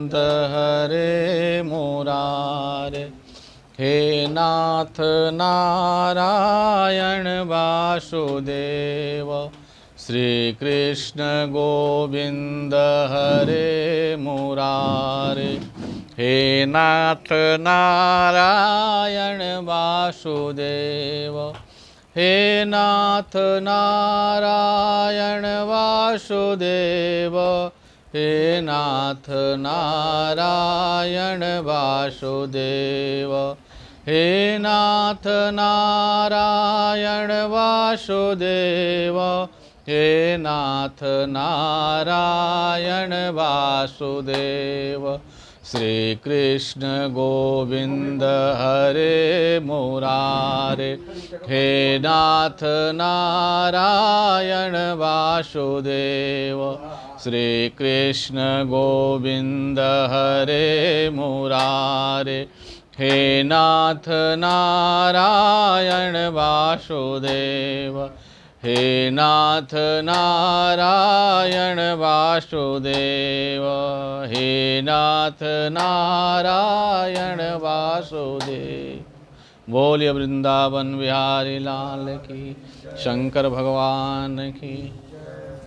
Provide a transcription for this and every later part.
हरे मुरारे। हे नाथ नारायण वासुदेव, श्री कृष्ण गोविंद हरे मुरारे। हे नाथ नारायण वासुदेव, हे नाथ नारायण वासुदेव, हे नाथ नारायण वासुदेव, हे नाथ नारायण वासुदेव, हे नाथ नारायण वासुदेव। श्री कृष्ण गोविंद हरे मुरारे। हे नाथ नारायण वासुदेव, श्री कृष्ण गोविंद हरे मुरारे। हे नाथ नारायण वासुदेव, हे नाथ नारायण वासुदेव, हे नाथ नारायण वासुदेव। बोलिए वृंदावन बिहारी लाल की, शंकर भगवान की।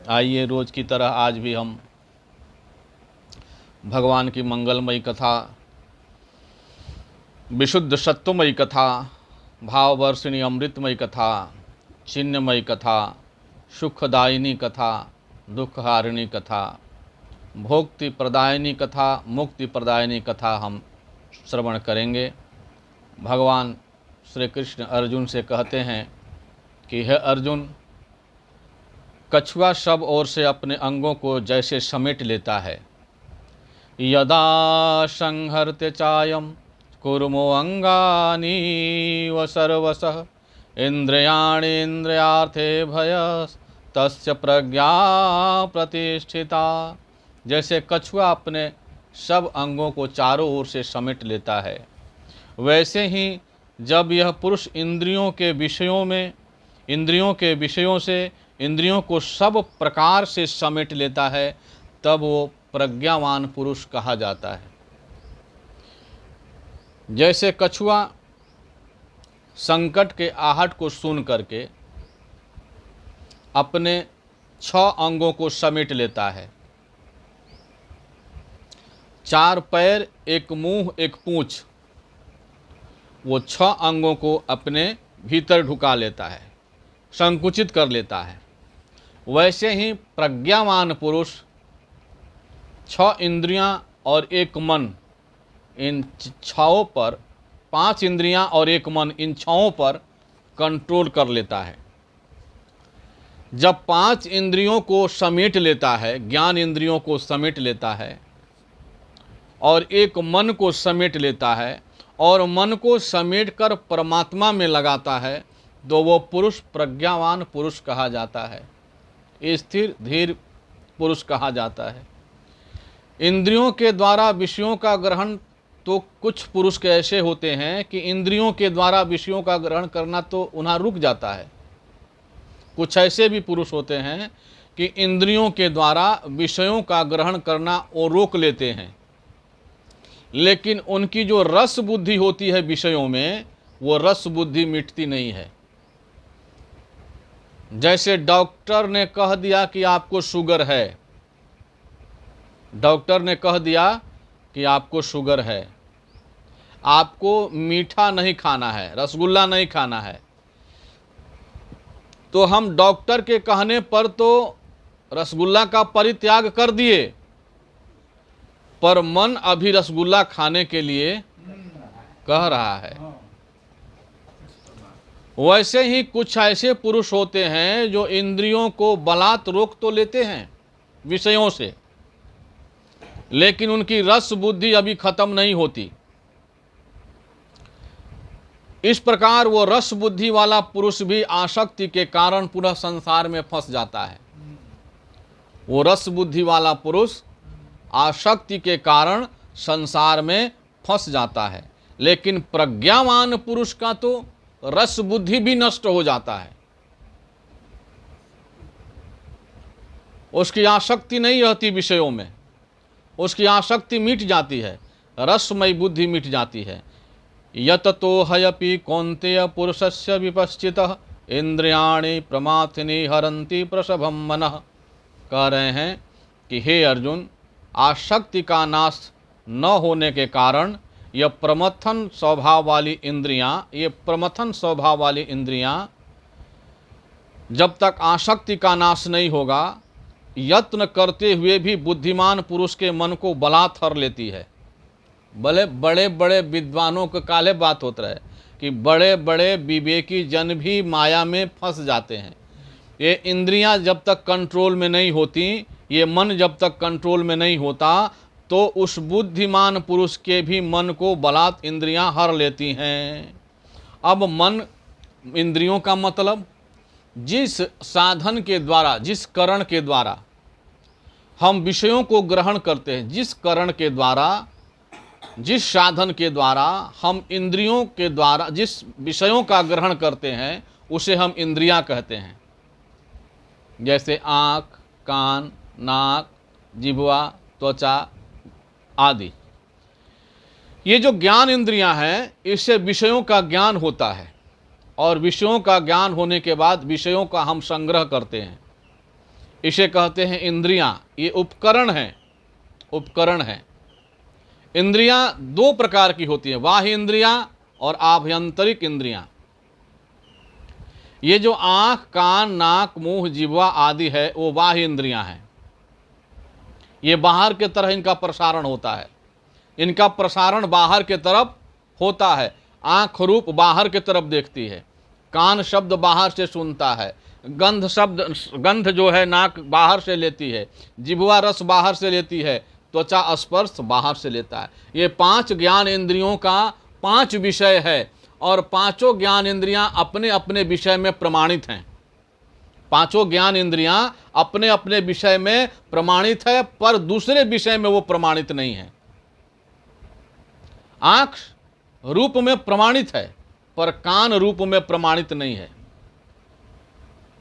आइए रोज की तरह आज भी हम भगवान की मंगलमयी कथा, विशुद्ध सत्वमयी कथा, भाववर्षिणी अमृतमयी कथा, चिन्हमयी कथा, सुखदायिनी कथा, दुखहारिणी कथा, भोक्ति प्रदायिनी कथा, मुक्ति प्रदायिनी कथा हम श्रवण करेंगे। भगवान श्री कृष्ण अर्जुन से कहते हैं कि हे अर्जुन, कछुआ सब ओर से अपने अंगों को जैसे समेट लेता है, यदा संहर्ते चायम कुर्मो अंगानी व सर्वशः इंद्रियाणीन्द्रियार्थे भयस् तस्य प्रज्ञा प्रतिष्ठिता। जैसे कछुआ अपने सब अंगों को चारों ओर से समेट लेता है, वैसे ही जब यह पुरुष इंद्रियों के विषयों से इंद्रियों को सब प्रकार से समेट लेता है, तब वो प्रज्ञावान पुरुष कहा जाता है। जैसे कछुआ संकट के आहट को सुन करके अपने 6 अंगों को समेट लेता है, 4 पैर, 1 मुंह, 1 पूंछ, वो 6 अंगों को अपने भीतर ढुका लेता है, संकुचित कर लेता है। वैसे ही प्रज्ञावान पुरुष 6 इंद्रियां और 1 मन, इन 6 पर, 5 इंद्रियां और 1 मन, इन 6 पर कंट्रोल कर लेता है। जब 5 इंद्रियों को समेट लेता है, ज्ञान इंद्रियों को समेट लेता है और 1 मन को समेट लेता है और मन को समेट कर परमात्मा में लगाता है, तो वो पुरुष प्रज्ञावान पुरुष कहा जाता है, स्थिर धीर पुरुष कहा जाता है। इंद्रियों के द्वारा विषयों का ग्रहण, तो कुछ पुरुष के ऐसे होते हैं कि इंद्रियों के द्वारा विषयों का ग्रहण करना तो उन्हें रुक जाता है। कुछ ऐसे भी पुरुष होते हैं कि इंद्रियों के द्वारा विषयों का ग्रहण करना वो रोक लेते हैं, लेकिन उनकी जो रस बुद्धि होती है विषयों में, वो रस बुद्धि मिटती नहीं है। जैसे डॉक्टर ने कह दिया कि आपको शुगर है, डॉक्टर ने कह दिया कि आपको शुगर है, आपको मीठा नहीं खाना है, रसगुल्ला नहीं खाना है, तो हम डॉक्टर के कहने पर तो रसगुल्ला का परित्याग कर दिए, पर मन अभी रसगुल्ला खाने के लिए कह रहा है। वैसे ही कुछ ऐसे पुरुष होते हैं जो इंद्रियों को बलात् रोक तो लेते हैं विषयों से, लेकिन उनकी रस बुद्धि अभी खत्म नहीं होती। इस प्रकार वो रस बुद्धि वाला पुरुष भी आसक्ति के कारण पूरा संसार में फंस जाता है। वो रस बुद्धि वाला पुरुष आसक्ति के कारण संसार में फंस जाता है, लेकिन प्रज्ञावान पुरुष का तो रस बुद्धि भी नष्ट हो जाता है। उसकी आसक्ति नहीं रहती विषयों में, उसकी आसक्ति मिट जाती है, रसमयी बुद्धि मिट जाती है। यत तो हयपि कौन्तेय पुरुषस्य विपश्चितः इंद्रियाणि प्रमाथिनी हरन्ति प्रसभम मनः। कह रहे हैं कि हे अर्जुन, आसक्ति का नाश न होने के कारण यह प्रमथन स्वभाव वाली इंद्रियां जब तक आसक्ति का नाश नहीं होगा, यत्न करते हुए भी बुद्धिमान पुरुष के मन को बलात् हर लेती है। भले बड़े बड़े विद्वानों के काले बात होता है कि बड़े बड़े विवेकी जन भी माया में फंस जाते हैं। ये इंद्रियां जब तक कंट्रोल में नहीं होती, ये मन जब तक कंट्रोल में नहीं होता, तो उस बुद्धिमान पुरुष के भी मन को बलात् इंद्रियां हर लेती हैं। अब मन इंद्रियों का मतलब जिस साधन के द्वारा, जिस करण के द्वारा हम विषयों को ग्रहण करते हैं, जिस करण के द्वारा, जिस साधन के द्वारा हम इंद्रियों के द्वारा जिस विषयों का ग्रहण करते हैं, उसे हम इंद्रियां कहते हैं। जैसे आँख, कान, नाक, जिह्वा, त्वचा आदि। ये जो ज्ञान इंद्रियां हैं, इससे विषयों का ज्ञान होता है, और विषयों का ज्ञान होने के बाद विषयों का हम संग्रह करते हैं। इसे कहते हैं इंद्रियां। ये उपकरण हैं, उपकरण हैं। इंद्रियां दो प्रकार की होती हैं, बाह्य इंद्रियां और आभ्यंतरिक इंद्रियां। ये जो आँख, कान, नाक, मुंह, जिह्वा आदि है, वो बाह्य इंद्रियां हैं। ये बाहर के तरह इनका प्रसारण होता है, इनका प्रसारण बाहर के तरफ होता है। आँख रूप बाहर के तरफ देखती है, कान शब्द बाहर से सुनता है, गंध जो है नाक बाहर से लेती है, जिह्वा रस बाहर से लेती है, त्वचा स्पर्श बाहर से लेता है। ये 5 ज्ञान इंद्रियों का 5 विषय है, और पांचों ज्ञान इंद्रियां अपने अपने विषय में प्रमाणित हैं। पांचों ज्ञान इंद्रियां अपने अपने विषय में प्रमाणित है, पर दूसरे विषय में वो प्रमाणित नहीं है। आंख रूप में प्रमाणित है, पर कान रूप में प्रमाणित नहीं है।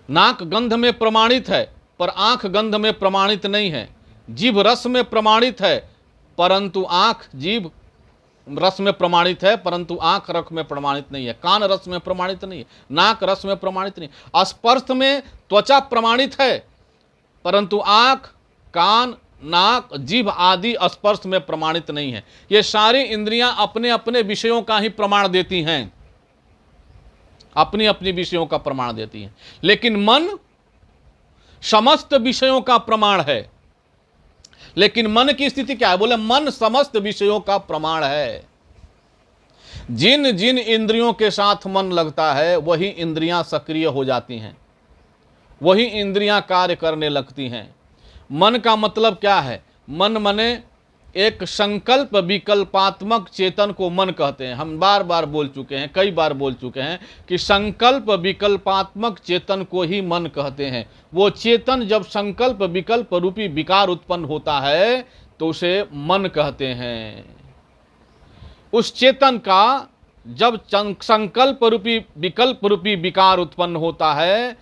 नाक गंध में प्रमाणित है, पर आंख गंध में प्रमाणित नहीं है। जीभ रस में प्रमाणित है, परंतु आंख जीभ रस में प्रमाणित है, परंतु आंख रस में प्रमाणित नहीं है। कान रस में प्रमाणित नहीं है, नाक रस में प्रमाणित नहीं। स्पर्श में त्वचा प्रमाणित है, परंतु आंख, कान, नाक, जीभ आदि स्पर्श में प्रमाणित नहीं है। ये सारी इंद्रियां अपने अपने विषयों का ही प्रमाण देती हैं, अपनी अपनी विषयों का प्रमाण देती हैं। लेकिन मन समस्त विषयों का प्रमाण है। लेकिन मन की स्थिति क्या है? बोले मन समस्त विषयों का प्रमाण है। जिन जिन इंद्रियों के साथ मन लगता है, वही इंद्रियां सक्रिय हो जाती हैं, वही इंद्रियां कार्य करने लगती हैं। मन का मतलब क्या है? मन मने एक संकल्प विकल्पात्मक चेतन को मन कहते हैं। हम बार बार बोल चुके हैं, कई बार बोल चुके हैं कि संकल्प विकल्पात्मक चेतन को ही मन कहते हैं। वो चेतन जब संकल्प विकल्प रूपी विकार उत्पन्न होता है तो उसे मन कहते हैं। उस चेतन का जब संकल्प रूपी विकल्प रूपी विकार उत्पन्न होता है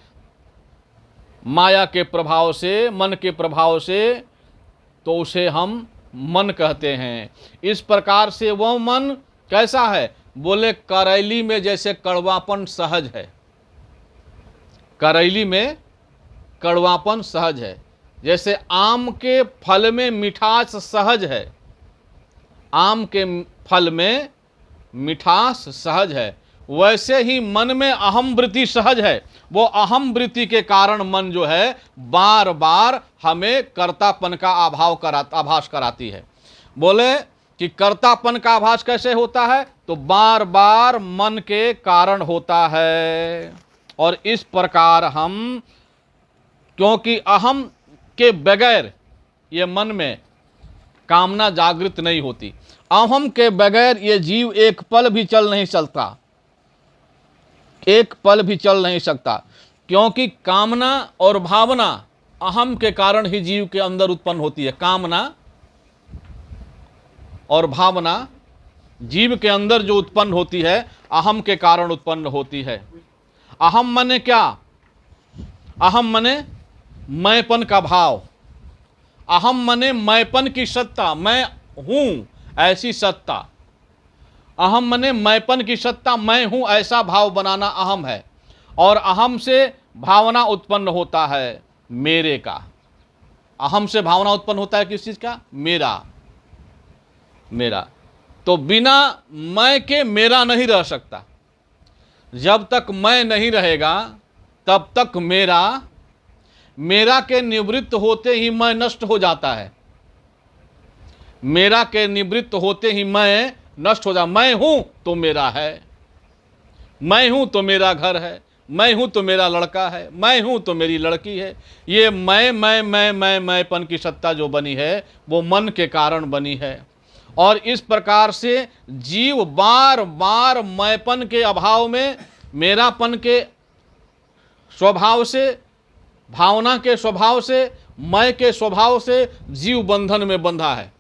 माया के प्रभाव से, मन के प्रभाव से, तो उसे हम मन कहते हैं। इस प्रकार से वह मन कैसा है? बोले करैली में जैसे कड़वापन सहज है, करैली में कड़वापन सहज है। जैसे आम के फल में मिठास सहज है, आम के फल में मिठास सहज है, वैसे ही मन में अहम वृत्ति सहज है। वो अहम वृत्ति के कारण मन जो है बार बार हमें कर्तापन का आभास कराती है। बोले कि कर्तापन का आभास कैसे होता है? तो बार बार मन के कारण होता है। और इस प्रकार हम, क्योंकि अहम के बगैर ये मन में कामना जागृत नहीं होती, अहम के बगैर ये जीव एक पल भी चल नहीं सकता, एक पल भी चल नहीं सकता। क्योंकि कामना और भावना अहम के कारण ही जीव के अंदर उत्पन्न होती है। कामना और भावना जीव के अंदर जो उत्पन्न होती है अहम के कारण उत्पन्न होती है। अहम मने क्या? अहम मने मैंपन का भाव। अहम मने मैंपन की सत्ता, मैं हूं ऐसी सत्ता। अहम मने मैंपन की सत्ता, मैं हूं ऐसा भाव बनाना अहम है। और अहम से भावना उत्पन्न होता है मेरे का। अहम से भावना उत्पन्न होता है किस चीज का? मेरा। मेरा तो बिना मैं के मेरा नहीं रह सकता। जब तक मैं नहीं रहेगा तब तक मेरा, मेरा के निवृत्त होते ही मैं नष्ट हो जाता है। मेरा के निवृत्त होते ही मैं नष्ट हो जा। मैं हूं तो मेरा है, मैं हूं तो मेरा घर है, मैं हूं तो मेरा लड़का है, मैं हूं तो मेरी लड़की है। ये मैंपन की सत्ता जो बनी है वो मन के कारण बनी है। और इस प्रकार से जीव बार बार मैंपन के अभाव में, मेरापन के स्वभाव से, भावना के स्वभाव से, मैं के स्वभाव से जीव बंधन में बंधा है।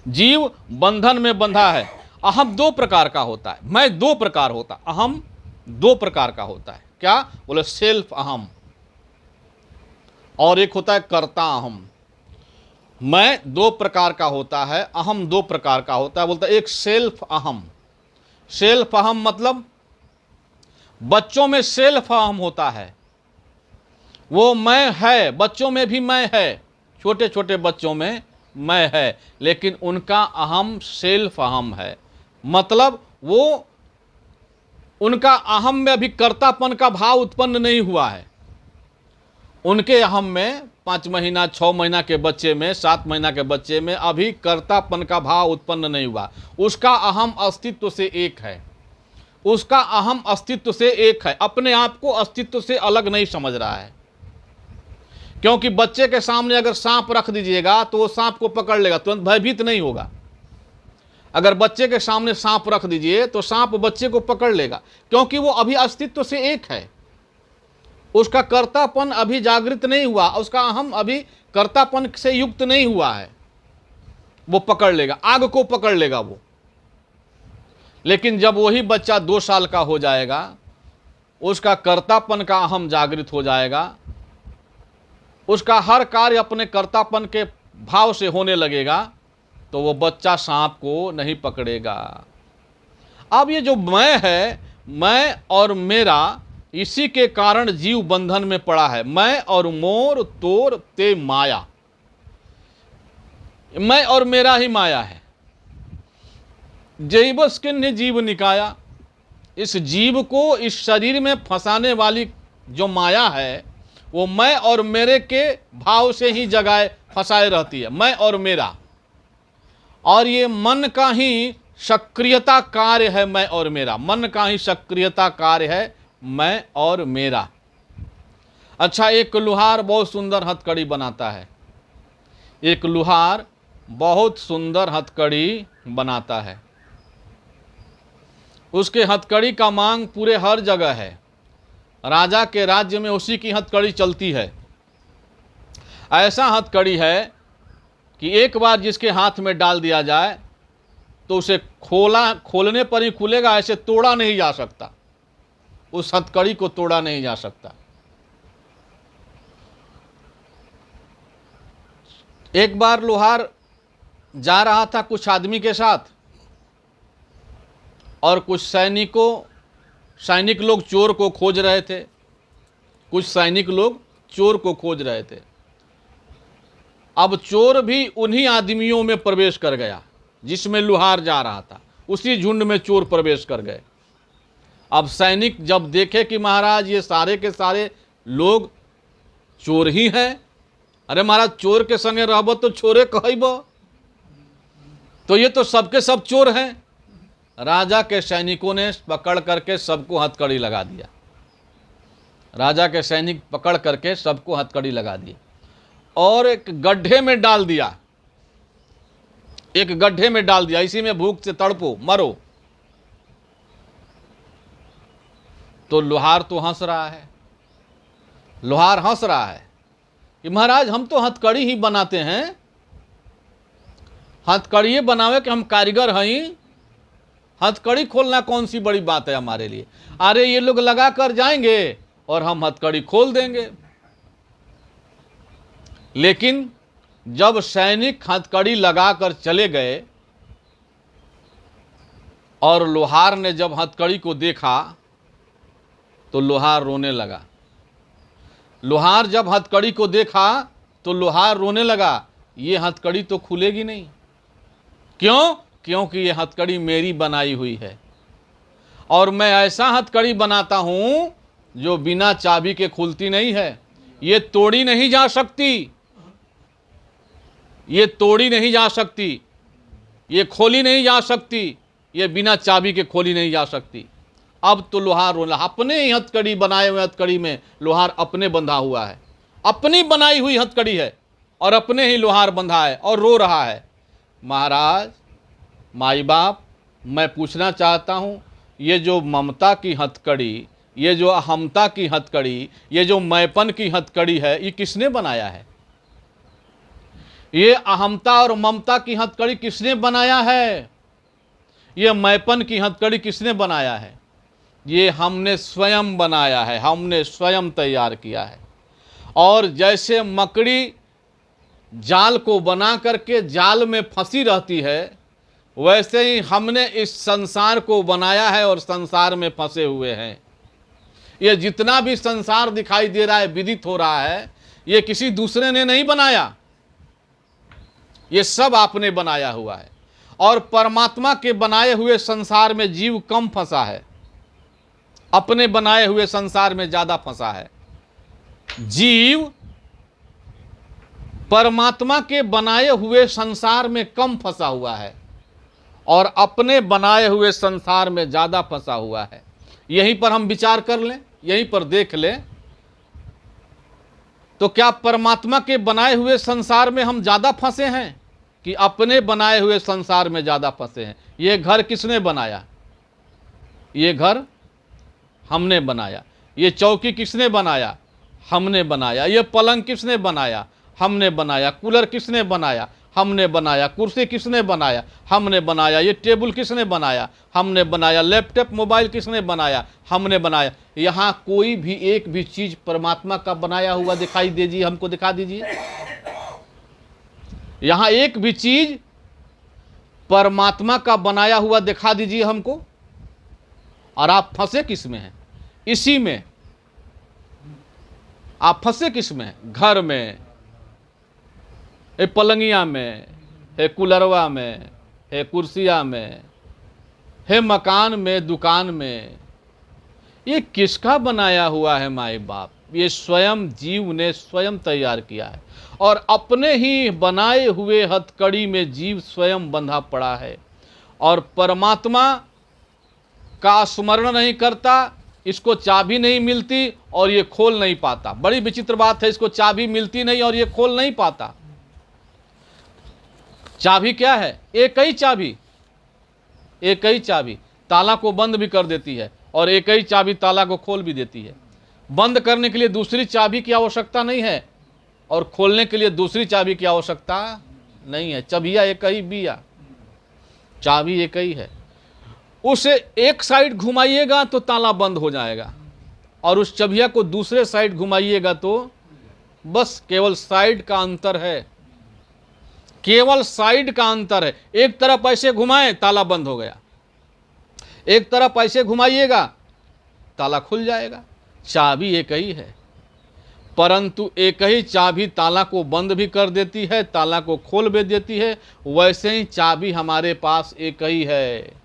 जीव बंधन में बंधा है। अहम दो प्रकार का होता है, मैं दो प्रकार होता, अहम दो प्रकार का होता है। क्या बोले? सेल्फ अहम, और एक होता है कर्ता अहम। मैं दो प्रकार का होता है, अहम दो प्रकार का होता है। बोलता है एक सेल्फ अहम। सेल्फ अहम मतलब बच्चों में सेल्फ अहम होता है, वो मैं है, बच्चों में भी मैं है, छोटे छोटे बच्चों में मैं है, लेकिन उनका अहम सेल्फ अहम है। मतलब वो, उनका अहम में अभी कर्तापन का भाव उत्पन्न नहीं हुआ है। उनके अहम में 5 महीना 6 महीना के बच्चे में, 7 महीना के बच्चे में अभी कर्तापन का भाव उत्पन्न नहीं हुआ। उसका अहम अस्तित्व से एक है, उसका अहम अस्तित्व से एक है, अपने आप को अस्तित्व से अलग नहीं समझ रहा है। क्योंकि बच्चे के सामने अगर सांप रख दीजिएगा तो वो सांप को पकड़ लेगा, तुरंत भयभीत नहीं होगा। अगर बच्चे के सामने सांप रख दीजिए तो सांप बच्चे को पकड़ लेगा, क्योंकि वो अभी अस्तित्व से एक है। उसका कर्तापन अभी जागृत नहीं हुआ, उसका अहम अभी कर्तापन से युक्त नहीं हुआ है, वो पकड़ लेगा, आग को पकड़ लेगा वो। लेकिन जब वही बच्चा 2 साल का हो जाएगा, उसका कर्तापन का अहम जागृत हो जाएगा, उसका हर कार्य अपने कर्तापन के भाव से होने लगेगा, तो वो बच्चा सांप को नहीं पकड़ेगा। अब ये जो मैं है, मैं और मेरा, इसी के कारण जीव बंधन में पड़ा है। मैं और मोर तोर ते माया, मैं और मेरा ही माया है। जैवस्किन्ह जीव निकाया, इस जीव को इस शरीर में फंसाने वाली जो माया है, वो मैं और मेरे के भाव से ही जगाए फंसाए रहती है, मैं और मेरा। और ये मन का ही सक्रियता कार्य है, मैं और मेरा, मन का ही सक्रियता कार्य है, मैं और मेरा। अच्छा, एक लुहार बहुत सुंदर हथकड़ी बनाता है, एक लुहार बहुत सुंदर हथकड़ी बनाता है। उसके हथकड़ी का मांग पूरे हर जगह है, राजा के राज्य में उसी की हथकड़ी चलती है। ऐसा हथकड़ी है कि एक बार जिसके हाथ में डाल दिया जाए तो उसे खोलने पर ही खुलेगा, ऐसे तोड़ा नहीं जा सकता, उस हथकड़ी को तोड़ा नहीं जा सकता। एक बार लोहार जा रहा था कुछ आदमी के साथ, और कुछ सैनिक लोग चोर को खोज रहे थे, कुछ सैनिक लोग चोर को खोज रहे थे। अब चोर भी उन्हीं आदमियों में प्रवेश कर गया जिसमें लुहार जा रहा था, उसी झुंड में चोर प्रवेश कर गए। अब सैनिक जब देखे कि महाराज ये सारे के सारे लोग चोर ही हैं, अरे महाराज चोर के संगे रहबो तो चोरे कहबो, तो ये तो सबके सब चोर हैं। राजा के सैनिकों ने पकड़ करके सबको हथकड़ी लगा दिया, राजा के सैनिक पकड़ करके सबको हथकड़ी लगा दी और एक गड्ढे में डाल दिया, एक गड्ढे में डाल दिया, इसी में भूख से तड़पो मरो। तो लोहार तो हंस रहा है, लोहार हंस रहा है कि महाराज हम तो हथकड़ी ही बनाते हैं, हथकड़ी बनावे कि हम कारीगर हैं, हथकड़ी खोलना कौन सी बड़ी बात है हमारे लिए। अरे ये लोग लगा कर जाएंगे और हम हथकड़ी खोल देंगे। लेकिन जब सैनिक हथकड़ी लगाकर चले गए और लोहार ने जब हथकड़ी को देखा तो लोहार रोने लगा। लोहार जब हथकड़ी को देखा तो लोहार रोने लगा, ये हथकड़ी तो खुलेगी नहीं। क्यों? क्योंकि ये हथकड़ी मेरी बनाई हुई है और मैं ऐसा हथकड़ी बनाता हूं जो बिना चाबी के खुलती नहीं है। ये तोड़ी नहीं जा सकती, ये तोड़ी नहीं जा सकती, ये खोली नहीं जा सकती, ये बिना चाबी के खोली नहीं जा सकती। अब तो लोहार रोना, अपने ही हथकड़ी बनाए हुए हथकड़ी में लोहार अपने बंधा हुआ है, अपनी बनाई हुई हथकड़ी है और अपने ही लोहार बंधा है और रो रहा है। महाराज, माई बाप, मैं पूछना चाहता हूँ, ये जो ममता की हथकड़ी, ये जो अहमता की हथकड़ी, ये जो मैपन की हथकड़ी है, ये किसने बनाया है? ये अहमता और ममता की हथकड़ी किसने बनाया है? ये मैपन की हथकड़ी किसने बनाया है? ये हमने स्वयं बनाया है, हमने स्वयं तैयार किया है। और जैसे मकड़ी जाल को बना करके जाल में फंसी रहती है, वैसे ही हमने इस संसार को बनाया है और संसार में फंसे हुए हैं। ये जितना भी संसार दिखाई दे रहा है, विदित हो रहा है, ये किसी दूसरे ने नहीं बनाया, ये सब आपने बनाया हुआ है। और परमात्मा के बनाए हुए संसार में जीव कम फंसा है, अपने बनाए हुए संसार में ज्यादा फंसा है। जीव परमात्मा के बनाए हुए संसार में कम फंसा हुआ है और अपने बनाए हुए संसार में ज्यादा फंसा हुआ है। यहीं पर हम विचार कर लें, यहीं पर देख लें, तो क्या परमात्मा के बनाए हुए संसार में हम ज्यादा फंसे हैं कि अपने बनाए हुए संसार में ज्यादा फंसे हैं? ये घर किसने बनाया? ये घर हमने बनाया। ये चौकी किसने बनाया? हमने बनाया। ये पलंग किसने बनाया? हमने बनाया। कूलर किसने बनाया? हमने बनाया। कुर्सी किसने बनाया? हमने बनाया। ये टेबल किसने बनाया? हमने बनाया। लैपटॉप मोबाइल किसने बनाया? हमने बनाया। यहाँ कोई भी एक भी चीज परमात्मा का बनाया हुआ दिखाई दीजिए, हमको दिखा दीजिए। यहाँ एक भी चीज परमात्मा का बनाया हुआ दिखा दीजिए हमको। और आप फंसे किस में हैं? इसी में आप फंसे किस में? घर में, है पलंगिया में, है कूलरवा में, है कुर्सिया में, है मकान में, दुकान में। ये किसका बनाया हुआ है माई बाप? ये स्वयं जीव ने स्वयं तैयार किया है और अपने ही बनाए हुए हथकड़ी में जीव स्वयं बंधा पड़ा है और परमात्मा का स्मरण नहीं करता, इसको चाबी नहीं मिलती और ये खोल नहीं पाता। बड़ी विचित्र बात है, इसको चाबी मिलती नहीं और ये खोल नहीं पाता। चाबी क्या है? एक ही चाबी, एक ही चाबी ताला को बंद भी कर देती है और एक ही चाबी ताला को खोल भी देती है। बंद करने के लिए दूसरी चाबी की आवश्यकता नहीं है और खोलने के लिए दूसरी चाबी की आवश्यकता नहीं है। चाबिया एक ही बिया, चाबी एक ही है। उसे एक साइड घुमाइएगा तो ताला बंद हो जाएगा और उस चाबिया को दूसरे साइड घुमाइएगा तो बस केवल साइड का अंतर है, केवल साइड का अंतर है। एक तरफ ऐसे घुमाएं ताला बंद हो गया, एक तरफ ऐसे घुमाइएगा ताला खुल जाएगा। चाबी एक ही है, परंतु एक ही चाबी ताला को बंद भी कर देती है, ताला को खोल भी देती है। वैसे ही चाबी हमारे पास एक ही है।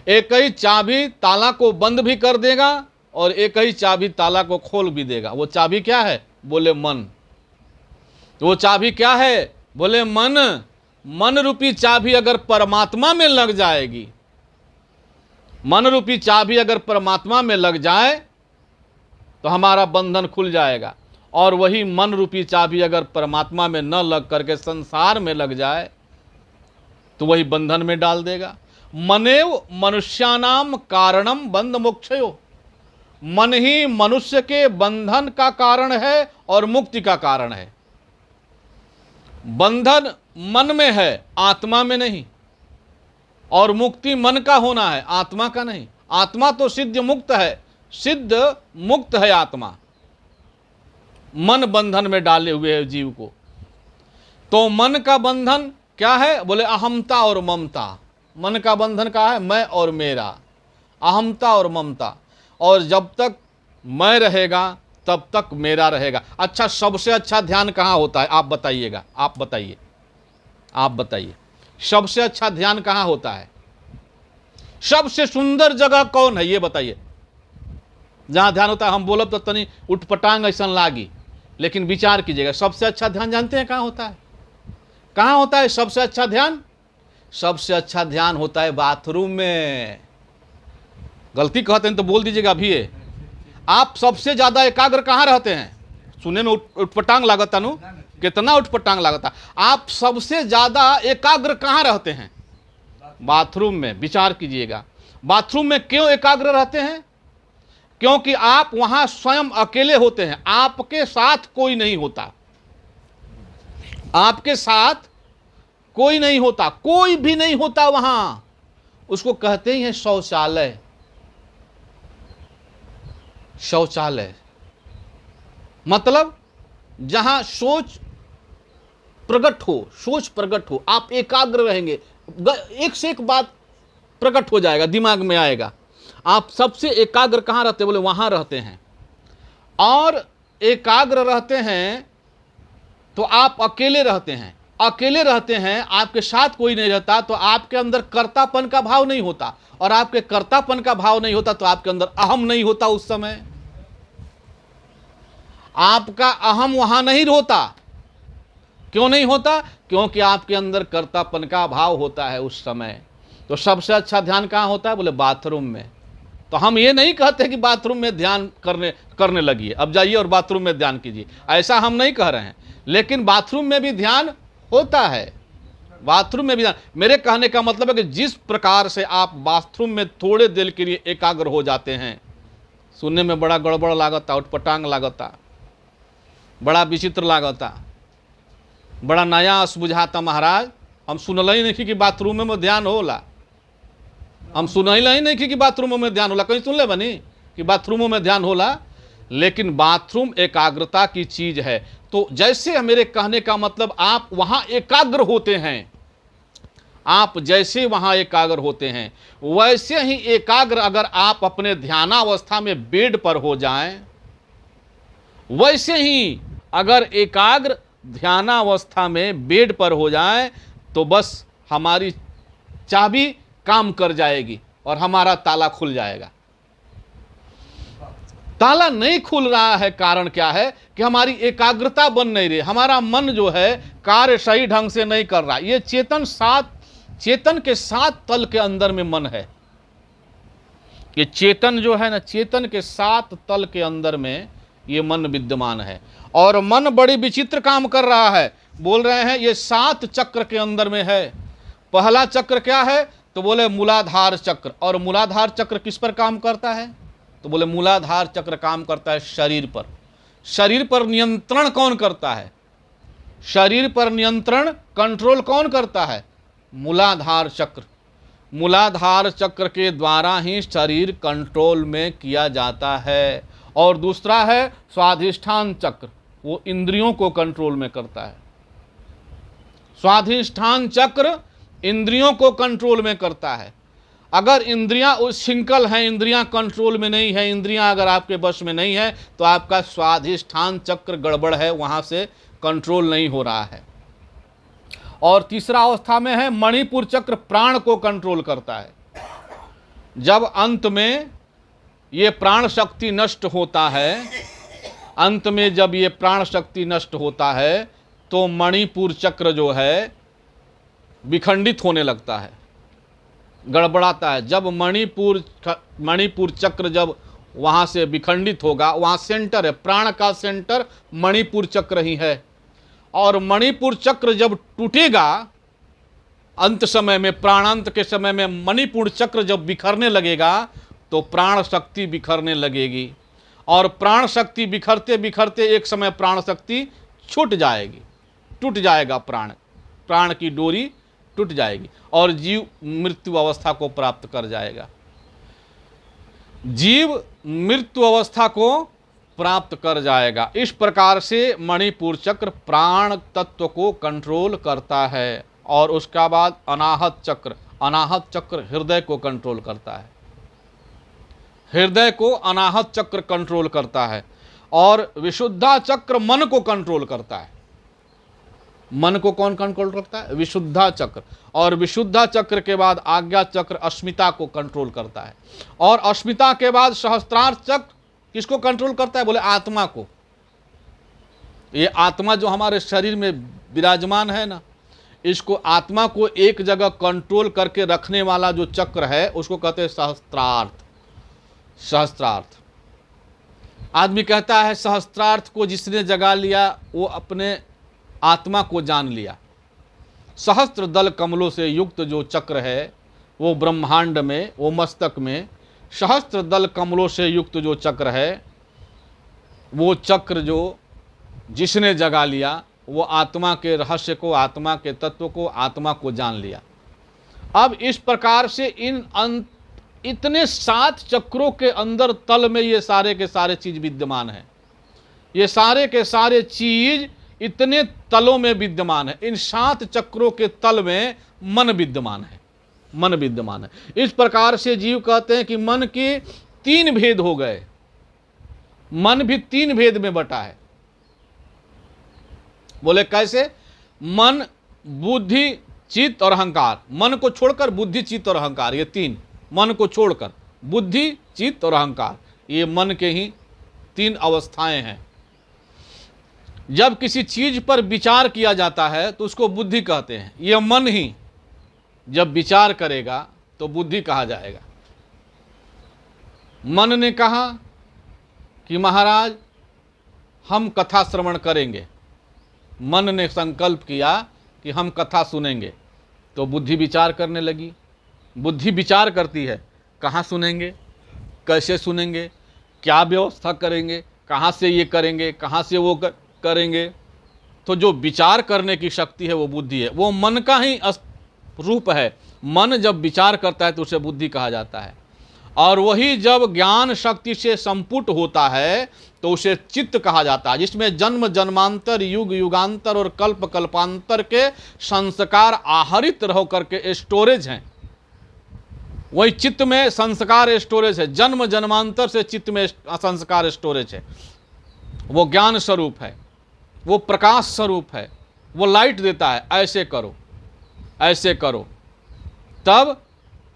एक ही चाबी ताला को बंद भी कर देगा और एक ही चाबी ताला को खोल भी देगा। वो चाबी क्या है? बोले मन। वो चाबी क्या है? बोले मन। मन रूपी चाबी अगर परमात्मा में लग जाएगी, मन रूपी चाबी अगर परमात्मा में लग जाए तो हमारा बंधन खुल जाएगा। और वही मन रूपी चाबी अगर परमात्मा में न लग करके संसार में लग जाए तो वही बंधन में डाल देगा। मनेव मनुष्यानाम कारणम बंध मोक्षयो। मन ही मनुष्य के बंधन का कारण है और मुक्ति का कारण है। बंधन मन में है, आत्मा में नहीं, और मुक्ति मन का होना है, आत्मा का नहीं। आत्मा तो सिद्ध मुक्त है, सिद्ध मुक्त है आत्मा। मन बंधन में डाले हुए है जीव को। तो मन का बंधन क्या है? बोले अहमता और ममता। मन का बंधन क्या है? मैं और मेरा, अहमता और ममता। और जब तक मैं रहेगा तब तक मेरा रहेगा। अच्छा, सबसे अच्छा ध्यान कहाँ होता है? आप बताइएगा, आप बताइए, आप बताइए, सबसे अच्छा ध्यान कहाँ होता है? सबसे सुंदर जगह कौन है ये बताइए, जहां ध्यान होता है? हम बोलब तो तनी उठपटांग ऐसा लागी, लेकिन विचार कीजिएगा, सबसे अच्छा ध्यान जानते हैं कहाँ होता है? कहाँ होता है सबसे अच्छा ध्यान? सबसे अच्छा ध्यान होता है बाथरूम में। गलती कहते हैं तो बोल दीजिएगा अभी। आप सबसे ज्यादा एकाग्र कहाँ रहते हैं? सुनने में उठपटांग लागता नु, कितना उठपटांग लागता। आप सबसे ज्यादा एकाग्र कहाँ रहते हैं? बाथरूम में। विचार कीजिएगा, बाथरूम में क्यों एकाग्र रहते हैं? क्योंकि आप वहां स्वयं अकेले होते हैं, आपके साथ कोई नहीं होता, आपके साथ कोई नहीं होता, कोई भी नहीं होता वहां। उसको कहते ही है शौचालय। शौचालय मतलब जहां सोच प्रकट हो, सोच प्रकट हो, आप एकाग्र रहेंगे, एक से एक बात प्रकट हो जाएगा, दिमाग में आएगा। आप सबसे एकाग्र कहां रहते? बोले वहां रहते हैं। और एकाग्र रहते हैं तो आप अकेले रहते हैं, अकेले रहते हैं, आपके साथ कोई नहीं रहता, तो आपके अंदर कर्तापन का भाव नहीं होता, और आपके कर्तापन का भाव नहीं होता तो आपके अंदर अहम नहीं होता। उस समय आपका अहम वहां नहीं होता। क्यों नहीं होता? क्योंकि आपके अंदर कर्तापन का भाव होता है उस समय। तो सबसे अच्छा ध्यान कहाँ होता है? बोले बाथरूम में। तो हम ये नहीं कहते कि बाथरूम में ध्यान करने लगिए, अब जाइए और बाथरूम में ध्यान कीजिए, ऐसा हम नहीं कह रहे हैं। लेकिन बाथरूम में भी ध्यान होता है, बाथरूम में भी ध्यान। मेरे कहने का मतलब है कि जिस प्रकार से आप बाथरूम में थोड़े देर के लिए एकाग्र हो जाते हैं, सुनने में बड़ा गड़बड़ लागता, उठपटांग लागता, बड़ा विचित्र लागता, बड़ा नया बुझाता। महाराज, हम सुनल ही नहीं कि बाथरूम में ध्यान होला, हम सुनल ही नहीं कि बाथरूमों में ध्यान होला। कहीं सुन ले बनी कि बाथरूमों में ध्यान होला? लेकिन बाथरूम एकाग्रता की चीज है। तो जैसे मेरे कहने का मतलब, आप वहां एकाग्र होते हैं, आप जैसे वहां एकाग्र होते हैं, वैसे ही एकाग्र अगर आप अपने ध्यानावस्था में बेड पर हो जाएं, वैसे ही अगर एकाग्र ध्यानावस्था में बेड पर हो जाए, तो बस हमारी चाबी काम कर जाएगी और हमारा ताला खुल जाएगा। ताला नहीं खुल रहा है, कारण क्या है? कि हमारी एकाग्रता बन नहीं रही, हमारा मन जो है कार्य सही ढंग से नहीं कर रहा। ये चेतन के 7 तल के अंदर में मन है। ये चेतन जो है ना, चेतन के 7 तल के अंदर में ये मन विद्यमान है। और मन बड़ी विचित्र काम कर रहा है। बोल रहे हैं ये 7 चक्र के अंदर में है। पहला चक्र क्या है? तो बोले मूलाधार चक्र। और मूलाधार चक्र किस पर काम करता है? तो बोले मूलाधार चक्र काम करता है शरीर पर। शरीर पर नियंत्रण कौन करता है? शरीर पर नियंत्रण, कंट्रोल कौन करता है? मूलाधार चक्र। मूलाधार चक्र के द्वारा ही शरीर कंट्रोल में किया जाता है। और दूसरा है स्वाधिष्ठान चक्र, वो इंद्रियों को कंट्रोल में करता है। स्वाधिष्ठान चक्र इंद्रियों को कंट्रोल में करता है। अगर इंद्रियां उच्छृंखल हैं, इंद्रियां कंट्रोल में नहीं है, इंद्रियां अगर आपके वश में नहीं है, तो आपका स्वाधिष्ठान चक्र गड़बड़ है, वहां से कंट्रोल नहीं हो रहा है। और तीसरा अवस्था में है मणिपुर चक्र, प्राण को कंट्रोल करता है। जब अंत में ये प्राण शक्ति नष्ट होता है, अंत में जब ये प्राण शक्ति नष्ट होता है, तो मणिपुर चक्र जो है विखंडित होने लगता है, गड़बड़ाता है। जब मणिपुर चक्र जब वहाँ से विखंडित होगा, वहाँ सेंटर है, प्राण का सेंटर मणिपुर चक्र ही है। और मणिपुर चक्र जब टूटेगा अंत समय में, प्राणांत के समय में मणिपुर चक्र जब बिखरने लगेगा, तो प्राण शक्ति बिखरने लगेगी। और प्राण शक्ति बिखरते बिखरते एक समय प्राण शक्ति छूट जाएगी, टूट जाएगा, प्राण की डोरी टूट जाएगी और जीव मृत्यु अवस्था को प्राप्त कर जाएगा। जीव मृत्यु अवस्था को प्राप्त कर जाएगा। इस प्रकार से मणिपुर चक्र प्राण तत्व को कंट्रोल करता है। और उसका बाद अनाहत चक्र हृदय को कंट्रोल करता है। हृदय को अनाहत चक्र कंट्रोल करता है। और विशुद्धा चक्र मन को कंट्रोल करता है। मन को कौन कंट्रोल करता है? विशुद्धा चक्र। और विशुद्धा चक्र के बाद आज्ञा चक्र अस्मिता को कंट्रोल करता है। और अस्मिता के बाद सहस्त्रार चक्र किसको कंट्रोल करता है? बोले आत्मा को। ये आत्मा जो हमारे शरीर में विराजमान है ना, इसको आत्मा को एक जगह कंट्रोल करके रखने वाला जो चक्र है उसको कहते हैं सहस्त्रार्थ। सहस्त्रार्थ। आदमी कहता है सहस्त्रार्थ को जिसने जगा लिया वो अपने आत्मा को जान लिया। सहस्त्र दल कमलों से युक्त जो चक्र है वो ब्रह्मांड में, वो मस्तक में सहस्त्र दल कमलों से युक्त जो चक्र है, वो चक्र जो जिसने जगा लिया वो आत्मा के रहस्य को, आत्मा के तत्व को, आत्मा को जान लिया। अब इस प्रकार से इतने 7 चक्रों के अंदर तल में ये सारे के सारे चीज विद्यमान है। ये सारे के सारे चीज इतने तलों में विद्यमान है। इन 7 चक्रों के तल में मन विद्यमान है। मन विद्यमान है। इस प्रकार से जीव कहते हैं कि मन के 3 भेद हो गए। मन भी 3 भेद में बटा है। बोले कैसे? मन, बुद्धि, चित्त और अहंकार। मन को छोड़कर बुद्धि, चित्त और अहंकार, ये 3। मन को छोड़कर बुद्धि, चित्त और अहंकार, ये मन के ही 3 अवस्थाएं हैं। जब किसी चीज पर विचार किया जाता है तो उसको बुद्धि कहते हैं। यह मन ही जब विचार करेगा तो बुद्धि कहा जाएगा। मन ने कहा कि महाराज हम कथा श्रवण करेंगे। मन ने संकल्प किया कि हम कथा सुनेंगे, तो बुद्धि विचार करने लगी। बुद्धि विचार करती है, कहाँ सुनेंगे, कैसे सुनेंगे, क्या व्यवस्था करेंगे, कहाँ से ये करेंगे, कहाँ से वो करेंगे। तो जो विचार करने की शक्ति है वो बुद्धि है। वो मन का ही रूप है। मन जब विचार करता है तो उसे बुद्धि कहा जाता है। और वही जब ज्ञान शक्ति से संपुट होता है तो उसे चित्त कहा जाता है, जिसमें जन्म जन्मांतर, युग युगांतर और कल्प कल्पांतर के संस्कार आहरित रह करके स्टोरेज हैं। वही चित्त में संस्कार स्टोरेज है। जन्म जन्मांतर से चित्त में संस्कार स्टोरेज है। वो ज्ञान स्वरूप है, वो प्रकाश स्वरूप है, वो लाइट देता है, ऐसे करो, ऐसे करो। तब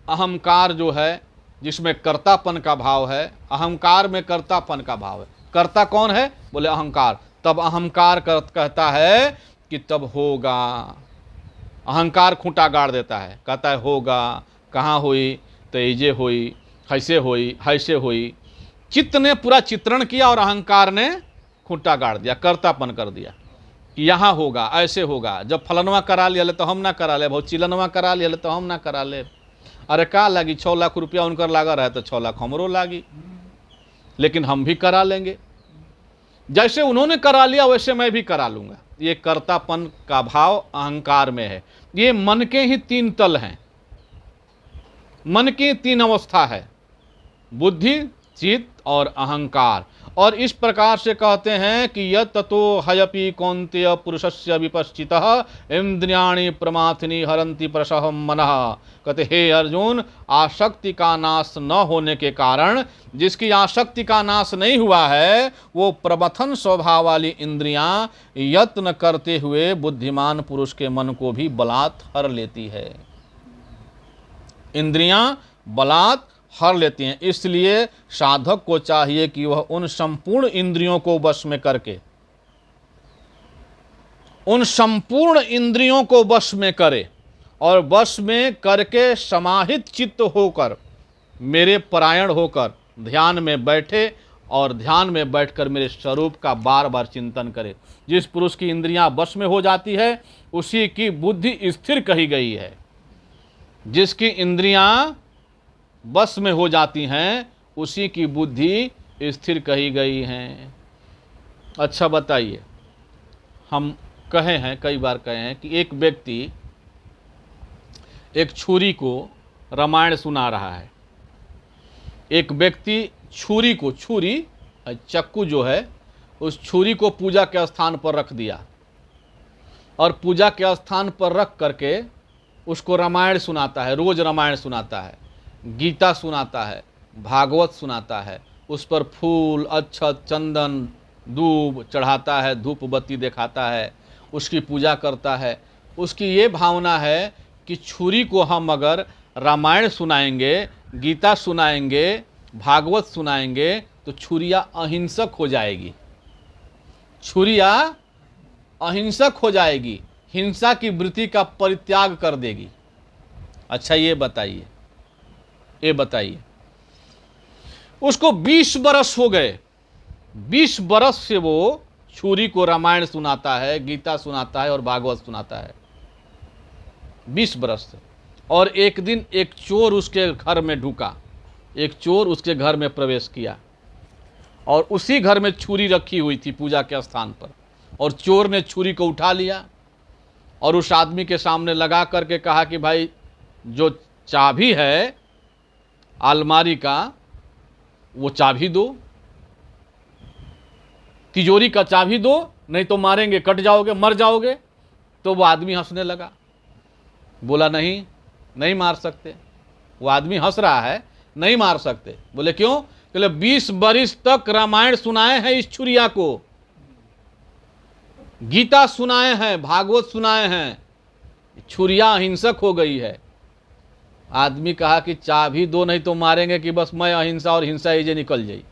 अहंकार जो है, जिसमें कर्तापन का भाव है, अहंकार में कर्तापन का भाव है। कर्ता कौन है? बोले अहंकार। तब अहंकार कहता है कि तब होगा। अहंकार खूंटा गाड़ देता है, कहता है होगा, कहाँ हुई, तो ऐजे हुई, ऐसे हुई, ऐसे हुई। चित्त ने पूरा चित्रण किया और अहंकार ने खूंटा गाड़ दिया, कर्तापन कर दिया कि यहाँ होगा, ऐसे होगा। जब फलनवा करा लिया तो हम ना करा ले, बहुत चिलनवा करा लिया तो हम ना करा ले। अरे का लगी 6 लाख रुपया उनकर लागा रहे तो 6 लाख हमरो लागी, लेकिन हम भी करा लेंगे। जैसे उन्होंने करा लिया वैसे मैं भी करा लूंगा। ये कर्तापन का भाव अहंकार में है। ये मन के ही 3 तल हैं। मन की 3 अवस्था है, बुद्धि, चित्त और अहंकार। और इस प्रकार से कहते हैं कि यत् ततो हयपि कौन्तेय पुरुषस्य विपश्चितः इंद्रियाणि प्रमाथिनी हरन्ति प्रसह मनः। कहते हे अर्जुन, आसक्ति का नाश न होने के कारण, जिसकी आसक्ति का नाश नहीं हुआ है, वो प्रमथन स्वभाव वाली इंद्रियां यत्न करते हुए बुद्धिमान पुरुष के मन को भी बलात् हर लेती है। इंद्रियां बलात् हर लेती हैं। इसलिए साधक को चाहिए कि वह उन संपूर्ण इंद्रियों को वश में करके, उन संपूर्ण इंद्रियों को वश में करे और वश में करके समाहित चित्त होकर, मेरे परायण होकर ध्यान में बैठे और ध्यान में बैठकर मेरे स्वरूप का बार बार चिंतन करे। जिस पुरुष की इंद्रियां वश में हो जाती है उसी की बुद्धि स्थिर कही गई है। जिसकी इंद्रियां बस में हो जाती हैं उसी की बुद्धि स्थिर कही गई हैं। अच्छा बताइए, हम कहे हैं, कई बार कहे हैं कि एक व्यक्ति एक छुरी को रामायण सुना रहा है। एक व्यक्ति छुरी चक्कू जो है उस छुरी को पूजा के स्थान पर रख दिया और पूजा के स्थान पर रख करके उसको रामायण सुनाता है, रोज रामायण सुनाता है, गीता सुनाता है, भागवत सुनाता है, उस पर फूल अक्षत चंदन दूब चढ़ाता है, धूप बत्ती दिखाता है, उसकी पूजा करता है। उसकी ये भावना है कि छुरी को हम अगर रामायण सुनाएंगे, गीता सुनाएंगे, भागवत सुनाएंगे तो छुरिया अहिंसक हो जाएगी, छुरिया अहिंसक हो जाएगी, हिंसा की वृत्ति का परित्याग कर देगी। अच्छा ये बताइए उसको 20 बरस हो गए, 20 बरस से वो छुरी को रामायण सुनाता है, गीता सुनाता है और भागवत सुनाता है, 20 बरस से। और एक दिन एक चोर उसके घर में ढुका, एक चोर उसके घर में प्रवेश किया और उसी घर में छुरी रखी हुई थी पूजा के स्थान पर, और चोर ने छुरी को उठा लिया और उस आदमी के सामने लगा करके कहा कि भाई जो चाबी है अलमारी का वो चाबी दो, तिजोरी का चाबी दो, नहीं तो मारेंगे, कट जाओगे, मर जाओगे। तो वो आदमी हंसने लगा, बोला नहीं मार सकते। वो आदमी हंस रहा है, नहीं मार सकते। बोले क्यों? बोले 20 बरिस तक रामायण सुनाए हैं इस छुरिया को, गीता सुनाए हैं, भागवत सुनाए हैं, छुरिया अहिंसक हो गई है। आदमी कहा कि चाबी दो, नहीं तो मारेंगे, कि बस मैं अहिंसा और हिंसा ये निकल जाई।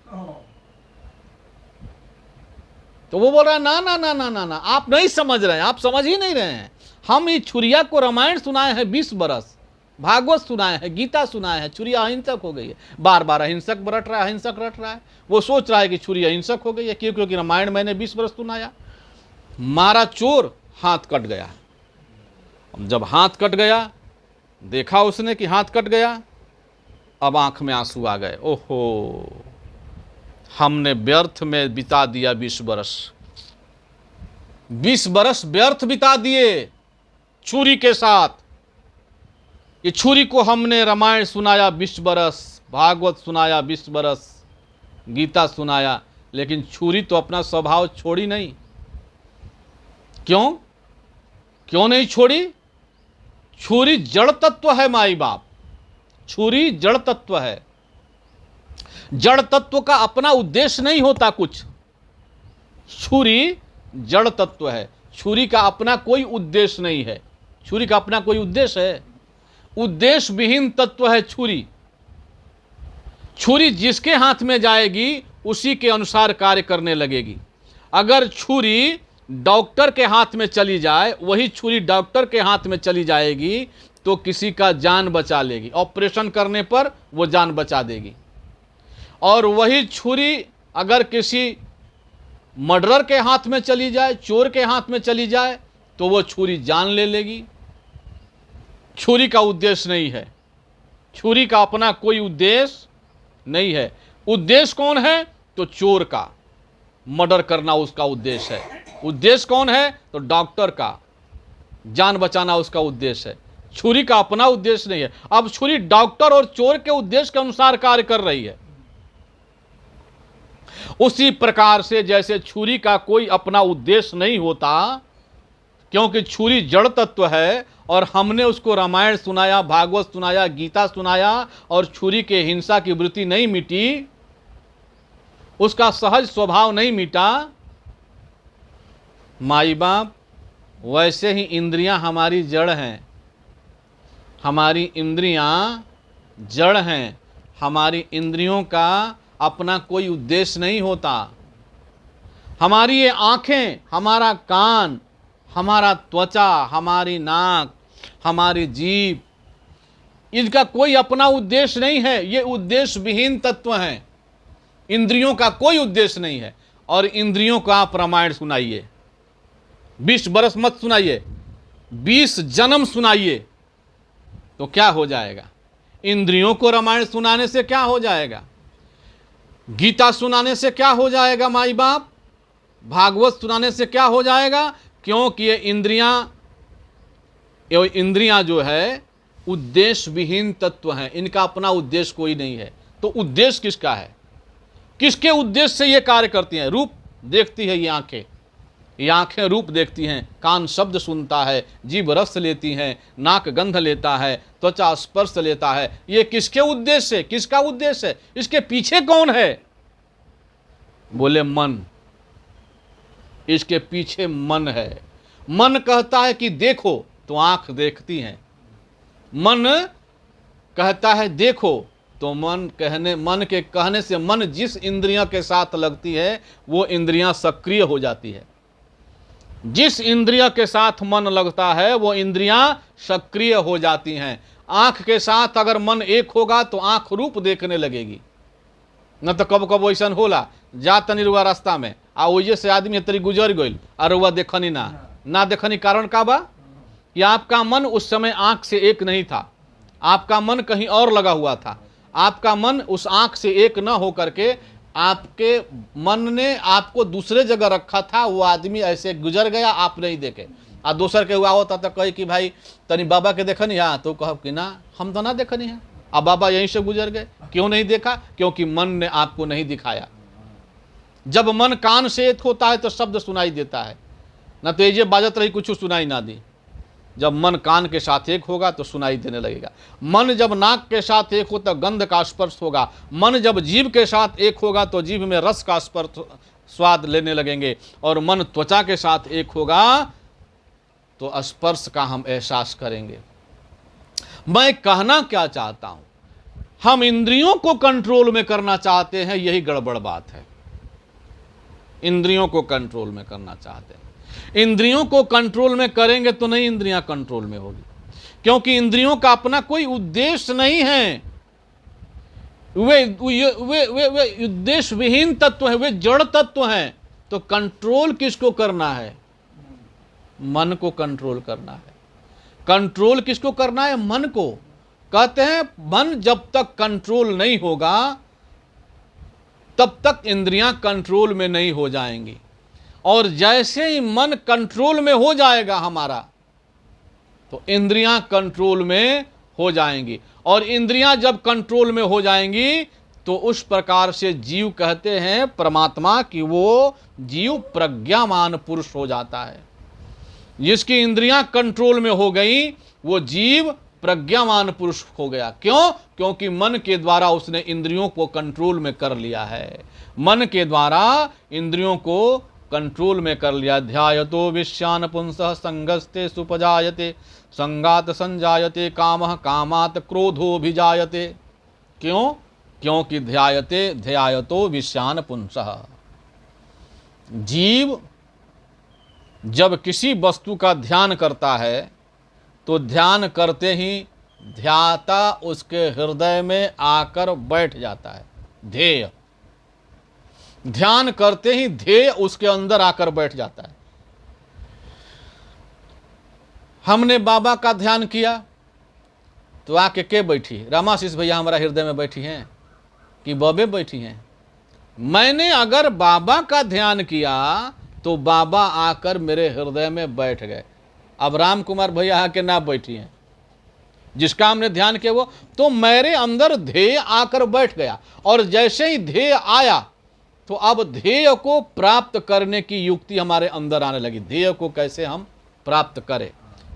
तो वो बोल रहा है ना ना ना ना ना ना, आप नहीं समझ रहे हैं, आप समझ ही नहीं रहे हैं। हम इस छुरिया को रामायण सुनाए हैं 20 बरस, भागवत सुनाए हैं, गीता सुनाए हैं, छुरिया अहिंसक हो गई है। बार बार अहिंसक रट रहा है, अहिंसक रट रहा है। वो सोच रहा है कि छुरी अहिंसक हो गई है, क्योंकि रामायण मैंने 20 बरस सुनाया। मारा चोर, हाथ कट गया। जब हाथ कट गया, देखा उसने कि हाथ कट गया, अब आंख में आंसू आ गए। ओहो, हमने व्यर्थ में बिता दिया 20 बरस, 20 बरस व्यर्थ बिता दिए छुरी के साथ। ये छुरी को हमने रामायण सुनाया 20 बरस, भागवत सुनाया 20 बरस, गीता सुनाया, लेकिन छुरी तो अपना स्वभाव छोड़ी नहीं। क्यों नहीं छोड़ी? छुरी जड़ तत्व है माई बाप, छुरी जड़ तत्व है। जड़ तत्व का अपना उद्देश्य नहीं होता कुछ। छुरी जड़ तत्व है, छुरी का अपना कोई उद्देश्य नहीं है। छुरी का अपना कोई उद्देश्य है? उद्देश्य विहीन तत्व है छुरी। छुरी जिसके हाथ में जाएगी उसी के अनुसार कार्य करने लगेगी। अगर छुरी डॉक्टर के हाथ में चली जाए, वही छुरी डॉक्टर के हाथ में चली जाएगी तो किसी का जान बचा लेगी, ऑपरेशन करने पर वो जान बचा देगी। और वही छुरी अगर किसी मर्डरर के हाथ में चली जाए, चोर के हाथ में चली जाए, तो वो छुरी जान ले लेगी। छुरी का उद्देश्य नहीं है, छुरी का अपना कोई उद्देश्य नहीं है। उद्देश्य कौन है? तो चोर का, मर्डर करना उसका उद्देश्य है। उद्देश्य कौन है? तो डॉक्टर का, जान बचाना उसका उद्देश्य है। छुरी का अपना उद्देश्य नहीं है। अब छुरी डॉक्टर और चोर के उद्देश्य के अनुसार कार्य कर रही है। उसी प्रकार से जैसे छुरी का कोई अपना उद्देश्य नहीं होता, क्योंकि छुरी जड़ तत्व है और हमने उसको रामायण सुनाया, भागवत सुनाया, गीता सुनाया और छुरी के हिंसा की वृत्ति नहीं मिटी, उसका सहज स्वभाव नहीं मिटा। माई बाप, वैसे ही इंद्रियां हमारी जड़ हैं, हमारी इंद्रियां जड़ हैं। हमारी इंद्रियों का अपना कोई उद्देश्य नहीं होता। हमारी ये आँखें, हमारा कान, हमारा त्वचा, हमारी नाक, हमारी जीभ, इनका कोई अपना उद्देश्य नहीं है। ये उद्देश्य विहीन तत्व हैं। इंद्रियों का कोई उद्देश्य नहीं है। और इंद्रियों को आप रामायण सुनाइए, 20 बरस मत सुनाइए, 20 जन्म सुनाइए, तो क्या हो जाएगा? इंद्रियों को रामायण सुनाने से क्या हो जाएगा? गीता सुनाने से क्या हो जाएगा माई बाप? भागवत सुनाने से क्या हो जाएगा? क्योंकि ये इंद्रियां जो है उद्देश्य विहीन तत्व हैं, इनका अपना उद्देश्य कोई नहीं है। तो उद्देश्य किसका है? किसके उद्देश्य से ये कार्य करती हैं? रूप देखती है ये आंखें रूप देखती हैं, कान शब्द सुनता है, जीभ रस लेती हैं, नाक गंध लेता है, त्वचा स्पर्श लेता है। ये किसके उद्देश्य से, किसका उद्देश्य है? इसके पीछे कौन है? बोले मन। इसके पीछे मन है। मन कहता है कि देखो, तो आंख देखती है। मन कहता है देखो, तो मन के कहने से मन जिस इंद्रियों के साथ लगती है वो इंद्रियां सक्रिय हो जाती है। जिस इंद्रिय के साथ मन लगता है वो इंद्रियां सक्रिय हो जाती हैं। आंख के साथ अगर मन एक होगा तो आंख रूप देखने लगेगी। न तो कब कब वैसा होला, जा तनी रुआ रास्ता में आ वजह से आदमी तरी गुजर गई और रुआ देखनी ना देखनी। कारण का बा कि आपका मन उस समय आंख से एक नहीं था, आपका मन कहीं और लगा हुआ था। आपका मन उस आंख से एक न हो करके आपके मन ने आपको दूसरे जगह रखा था। वो आदमी ऐसे गुजर गया, आप नहीं देखे। आ दूसर के हुआ होता तो कहे कि भाई तनी बाबा के देखनी है, तो कहो कि ना हम तो ना देखनी है, अब बाबा यहीं से गुजर गए। क्यों नहीं देखा? क्योंकि मन ने आपको नहीं दिखाया। जब मन कान से एक होता है तो शब्द सुनाई देता है, न तो ये बाजत रही कुछ सुनाई ना दी। जब मन कान के साथ एक होगा तो सुनाई देने लगेगा। मन जब नाक के साथ एक हो तो गंध का स्पर्श होगा। मन जब जीभ के साथ एक होगा तो जीभ में रस का स्पर्श स्वाद लेने लगेंगे। और मन त्वचा के साथ एक होगा तो स्पर्श का हम एहसास करेंगे। मैं कहना क्या चाहता हूं, हम इंद्रियों को कंट्रोल में करना चाहते हैं, यही गड़बड़ बात है। इंद्रियों को कंट्रोल में करना चाहते हैं। इंद्रियों को कंट्रोल में करेंगे तो नहीं इंद्रियां कंट्रोल में होगी, क्योंकि इंद्रियों का अपना कोई उद्देश्य नहीं है। वे उद्देश्य विहीन तत्व है, वे जड़ तत्व हैं। तो कंट्रोल किसको करना है? मन को कंट्रोल करना है। कंट्रोल किसको करना है? मन को। कहते हैं मन जब तक कंट्रोल नहीं होगा तब तक इंद्रियां कंट्रोल में नहीं हो जाएंगी। और जैसे ही मन कंट्रोल में हो जाएगा हमारा, तो इंद्रियां कंट्रोल में हो जाएंगी। और इंद्रियां जब कंट्रोल में हो जाएंगी तो उस प्रकार से जीव कहते हैं परमात्मा कि वो जीव प्रज्ञामान पुरुष हो जाता है। जिसकी इंद्रियां कंट्रोल में हो गई वो जीव प्रज्ञामान पुरुष हो गया। क्यों? क्योंकि मन के द्वारा उसने इंद्रियों को कंट्रोल में कर लिया है। मन के द्वारा इंद्रियों को कंट्रोल में कर लिया। ध्यायतो विश्यान पुंसः संगस्ते सुपजायते संगात संजायते कामः कामात् क्रोधोभिजायते। क्यों? क्योंकि ध्यायतो विश्यान पुंसः। जीव जब किसी वस्तु का ध्यान करता है तो ध्यान करते ही ध्याता उसके हृदय में आकर बैठ जाता है। ध्येय, ध्यान करते ही ध्येय उसके अंदर आकर बैठ जाता है। हमने बाबा का ध्यान किया तो आके के बैठी? रामाशीष भैया हमारा हृदय में बैठी हैं कि बबे बैठी हैं? मैंने अगर बाबा का ध्यान किया तो बाबा आकर मेरे हृदय में बैठ गए। अब राम कुमार भैया आके ना बैठी हैं, जिसका हमने ध्यान किया वो, तो मेरे अंदर ध्येय आकर बैठ गया। और जैसे ही ध्येय आया तो अब ध्येय को प्राप्त करने की युक्ति हमारे अंदर आने लगी। ध्येय को कैसे हम प्राप्त करें?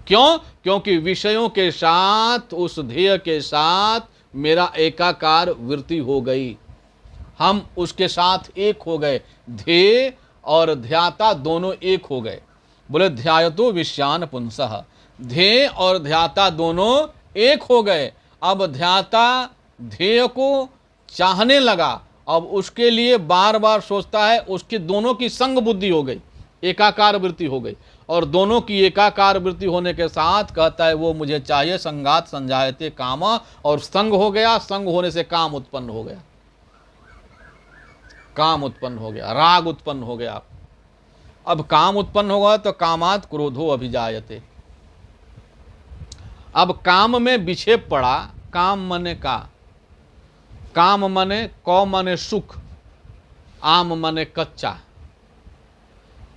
क्यों? क्योंकि विषयों के साथ, उस ध्येय के साथ मेरा एकाकार वृत्ति हो गई। हम उसके साथ एक हो गए। ध्येय और ध्याता दोनों एक हो गए। बोले ध्यायतो विश्यान पुंसः। ध्येय और ध्याता दोनों एक हो गए। अब ध्याता ध्येय को चाहने लगा, अब उसके लिए बार बार सोचता है। उसकी दोनों की संग बुद्धि हो गई, एकाकार वृत्ति हो गई। और दोनों की एकाकार वृत्ति होने के साथ कहता है वो मुझे चाहिए। संगात संजायते काम, और संग हो गया। संग होने से काम उत्पन्न हो गया, काम उत्पन्न हो गया, राग उत्पन्न हो गया। अब काम उत्पन्न होगा तो कामात क्रोधो अभिजायते। अब काम में विक्षेप पड़ा। काम मने का, काम मने कौ मने सुख, आम मने कच्चा।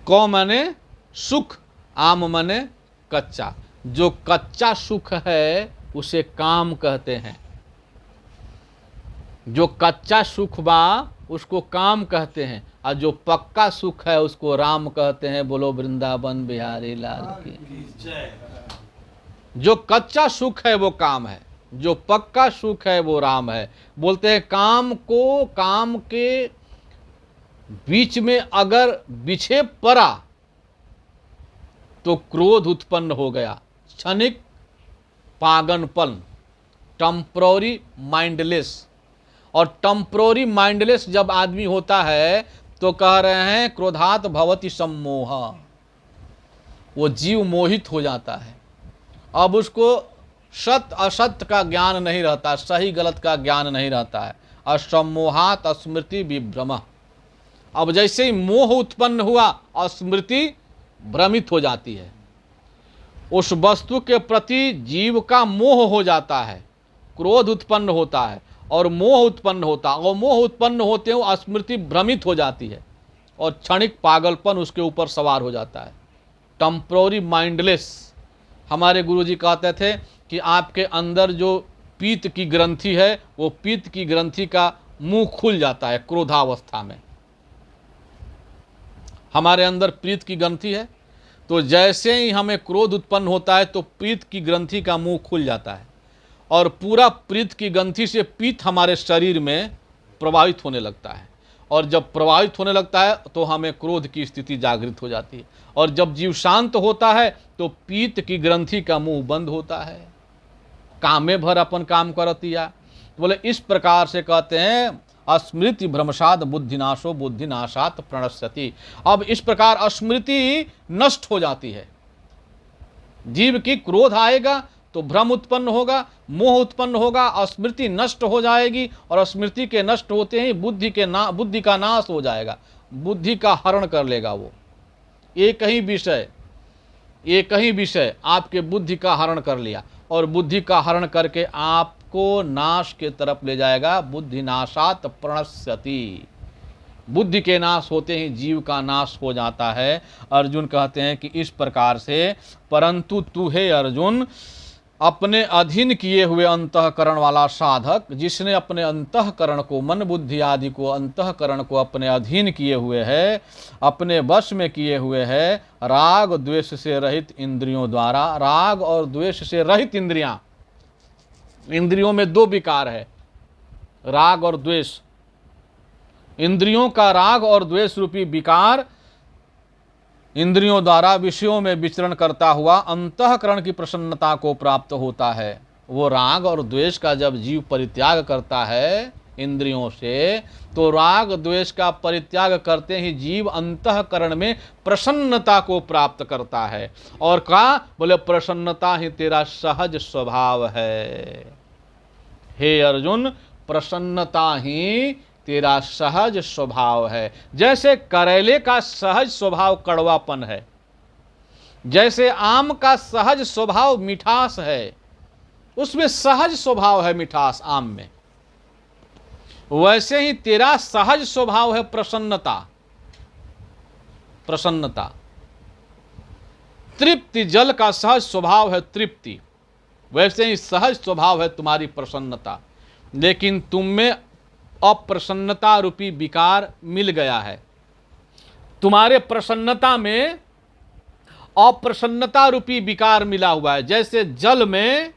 कौ मने सुख, आम मने कच्चा। जो कच्चा सुख है उसे काम कहते हैं। जो कच्चा सुख बा उसको काम कहते हैं, और जो पक्का सुख है उसको राम कहते हैं। बोलो वृंदावन बिहारी लाल की। जो कच्चा सुख है वो काम है, जो पक्का सुख है वो राम है। बोलते हैं काम को, काम के बीच में अगर विक्षेप पड़ा तो क्रोध उत्पन्न हो गया, क्षणिक पागलपन, टेम्पररी माइंडलेस। और टेम्पररी माइंडलेस जब आदमी होता है तो कह रहे हैं क्रोधात भवति सम्मोह, वो जीव मोहित हो जाता है। अब उसको सत्य असत्य का ज्ञान नहीं रहता, सही गलत का ज्ञान नहीं रहता है। असम्मोहात स्मृति विभ्रम। अब जैसे ही मोह उत्पन्न हुआ, स्मृति भ्रमित हो जाती है, उस वस्तु के प्रति जीव का मोह हो जाता है, क्रोध उत्पन्न होता है और मोह उत्पन्न होता है, और मोह उत्पन्न होते हुए स्मृति भ्रमित हो जाती है और क्षणिक पागलपन उसके ऊपर सवार हो जाता है, टेम्पररी माइंडलेस। हमारे गुरुजी कहते थे कि आपके अंदर जो पीत की ग्रंथि है, वो पीत की ग्रंथि का मुंह खुल जाता है क्रोधावस्था में। हमारे अंदर प्रीत की ग्रंथि है, तो जैसे ही हमें क्रोध उत्पन्न होता है तो प्रीत की ग्रंथि का मुंह खुल जाता है और पूरा प्रीत की ग्रंथि से पीत हमारे शरीर में प्रभावित होने लगता है। और जब प्रभावित होने लगता है तो हमें क्रोध की स्थिति जागृत हो जाती है। और जब जीव शांत होता है तो पीत की ग्रंथि का मुंह बंद होता है, कामे भर अपन काम करतिया। बोले इस प्रकार से कहते हैं स्मृति भ्रमसाद बुद्धिनाशो बुद्धिनाशात प्रणश्यति। अब इस प्रकार स्मृति नष्ट हो जाती है। जीव की क्रोध आएगा तो भ्रम उत्पन्न होगा, मोह उत्पन्न होगा, स्मृति नष्ट हो जाएगी और स्मृति के नष्ट होते ही बुद्धि का नाश हो जाएगा, बुद्धि का हरण कर लेगा वो। एक ही विषय आपके बुद्धि का हरण कर लिया और बुद्धि का हरण करके आपको नाश के तरफ ले जाएगा। बुद्धि नाशात प्रणश्यति। बुद्धि के नाश होते ही जीव का नाश हो जाता है। अर्जुन कहते हैं कि इस प्रकार से, परंतु तू हे अर्जुन अपने अधीन किए हुए अंतःकरण वाला साधक, जिसने अपने अंतःकरण को, मन बुद्धि आदि को, अंतःकरण को अपने अधीन किए हुए है, अपने वश में किए हुए है, राग द्वेष से रहित इंद्रियों द्वारा। राग और द्वेष से रहित इंद्रियां, इंद्रियों में दो विकार है, राग और द्वेष। इंद्रियों का राग और द्वेष रूपी विकार इंद्रियों द्वारा विषयों में विचरण करता हुआ अंतःकरण की प्रसन्नता को प्राप्त होता है। वो राग और द्वेष का जब जीव परित्याग करता है इंद्रियों से, तो राग द्वेष का परित्याग करते ही जीव अंतःकरण में प्रसन्नता को प्राप्त करता है। और कहा, बोले प्रसन्नता ही तेरा सहज स्वभाव है। हे अर्जुन, प्रसन्नता ही तेरा सहज स्वभाव है। जैसे करेले का सहज स्वभाव कड़वापन है, जैसे आम का सहज स्वभाव मिठास है, उसमें सहज स्वभाव है मिठास आम में, वैसे ही तेरा सहज स्वभाव है प्रसन्नता। प्रसन्नता, तृप्ति, जल का सहज स्वभाव है तृप्ति, वैसे ही सहज स्वभाव है तुम्हारी प्रसन्नता। लेकिन तुम में अप्रसन्नता रूपी विकार मिल गया है। तुम्हारे प्रसन्नता में अप्रसन्नता रूपी विकार मिला हुआ है। जैसे जल में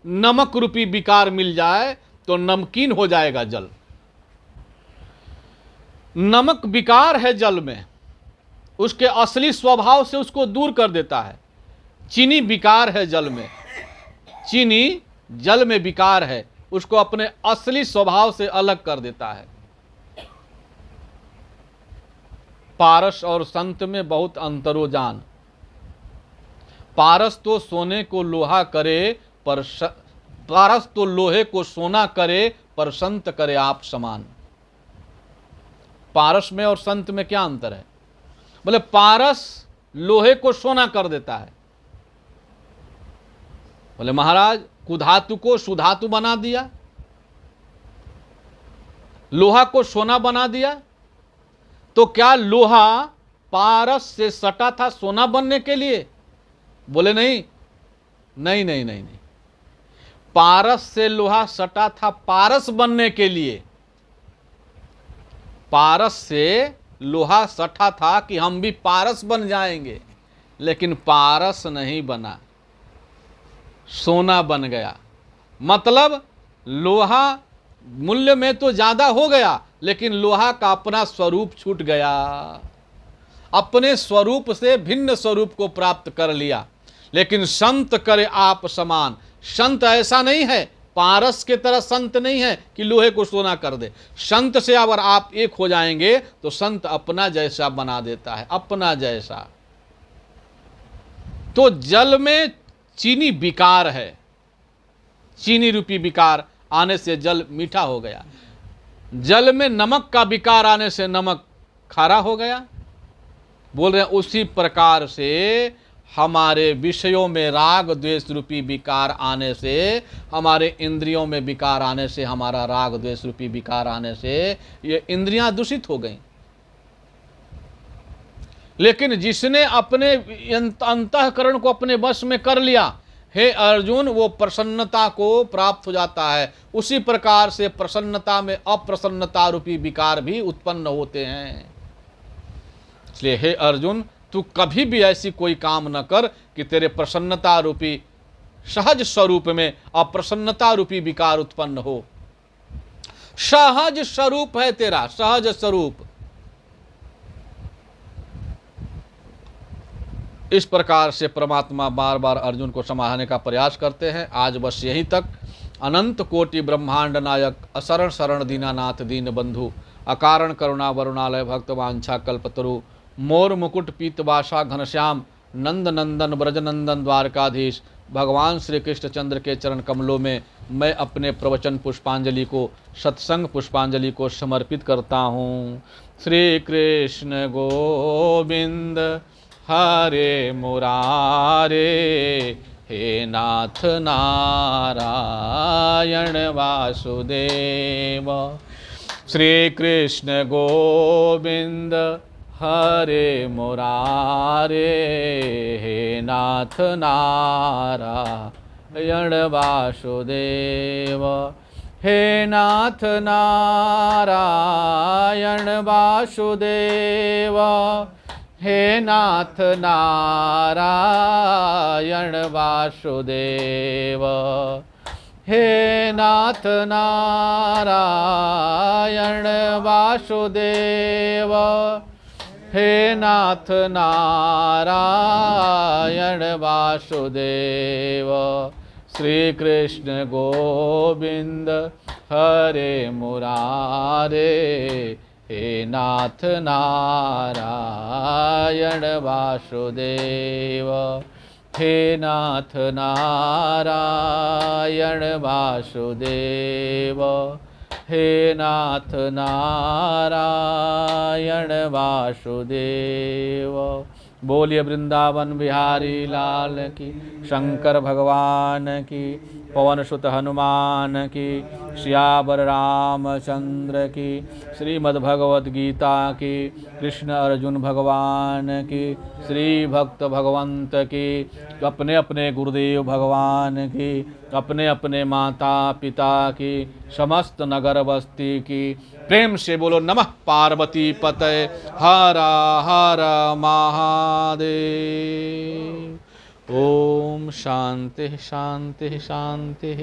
नमक रूपी विकार मिल जाए तो नमकीन हो जाएगा जल। नमक विकार है जल में, उसके असली स्वभाव से उसको दूर कर देता है। चीनी विकार है जल में, चीनी जल में विकार है, उसको अपने असली स्वभाव से अलग कर देता है। पारस और संत में बहुत अंतरो जान। पारस तो सोने को लोहा करे पर पारस तो लोहे को सोना करे पर संत करे आप समान। पारस में और संत में क्या अंतर है? बोले पारस लोहे को सोना कर देता है। बोले महाराज कुधातु को सुधातु बना दिया, लोहा को सोना बना दिया, तो क्या लोहा पारस से सटा था सोना बनने के लिए? बोले नहीं नहीं नहीं नहीं नहीं, पारस से लोहा सटा था पारस बनने के लिए। पारस से लोहा सटा था कि हम भी पारस बन जाएंगे, लेकिन पारस नहीं बना, सोना बन गया। मतलब लोहा मूल्य में तो ज्यादा हो गया, लेकिन लोहा का अपना स्वरूप छूट गया, अपने स्वरूप से भिन्न स्वरूप को प्राप्त कर लिया। लेकिन संत करे आप समान, संत ऐसा नहीं है, पारस के तरह संत नहीं है कि लोहे को सोना कर दे। संत से अगर आप एक हो जाएंगे तो संत अपना जैसा बना देता है, अपना जैसा। तो जल में चीनी विकार है, चीनी रूपी विकार आने से जल मीठा हो गया। जल में नमक का विकार आने से नमक खारा हो गया। बोल रहे हैं उसी प्रकार से हमारे विषयों में राग द्वेष रूपी विकार आने से, हमारे इंद्रियों में विकार आने से, हमारा राग द्वेष रूपी विकार आने से ये इंद्रियां दूषित हो गईं। लेकिन जिसने अपने अंतःकरण को अपने वश में कर लिया, हे अर्जुन, वो प्रसन्नता को प्राप्त हो जाता है। उसी प्रकार से प्रसन्नता में अप्रसन्नता रूपी विकार भी उत्पन्न होते हैं। इसलिए हे अर्जुन, तू कभी भी ऐसी कोई काम न कर कि तेरे प्रसन्नता रूपी सहज स्वरूप में अप्रसन्नता रूपी विकार उत्पन्न हो। सहज स्वरूप है तेरा, सहज स्वरूप। इस प्रकार से परमात्मा बार बार अर्जुन को समझाने का प्रयास करते हैं। आज बस यहीं तक। अनंत कोटि ब्रह्मांड नायक, असरण शरण दीनानाथ दीन बंधु, अकारण करुणा वरुणालय भक्त वांछा कल्पतरु, मोर मुकुट पीतवासा घनश्याम, नंद नंदन ब्रजनंदन द्वारकाधीश, भगवान श्री कृष्ण चंद्र के चरण कमलों में मैं अपने प्रवचन पुष्पांजलि को, सत्संग पुष्पांजलि को समर्पित करता हूँ। श्री कृष्ण गोविंद हरे मुरारे, हे नाथ नारायण वासुदेव। श्री कृष्ण गोविंद हरे मुरारे, हे नाथ नारायण वासुदेव। हे नाथ नारायण वासुदेव, हे नाथ नारायण वासुदेव, हे नाथ नारायण वासुदेव, हे नाथ नारायण वासुदेव। श्री कृष्ण गोविंद हरे मुरारे, हे नाथ नारायण वासुदेव, हे नाथ नारायण वासुदेव, हे नाथ नारायण वासुदेव। बोलिए वृंदावन बिहारी लाल की, शंकर भगवान की, पवन सुत हनुमान की, सियावर रामचंद्र की, श्रीमद् भगवद गीता की, कृष्ण अर्जुन भगवान की, श्री भक्त भगवंत की, अपने अपने गुरुदेव भगवान की, अपने अपने माता पिता की, समस्त नगर बस्ती की। प्रेम से बोलो नमः पार्वती पतये हर हर महादेव। ओम शांति शांति शांति।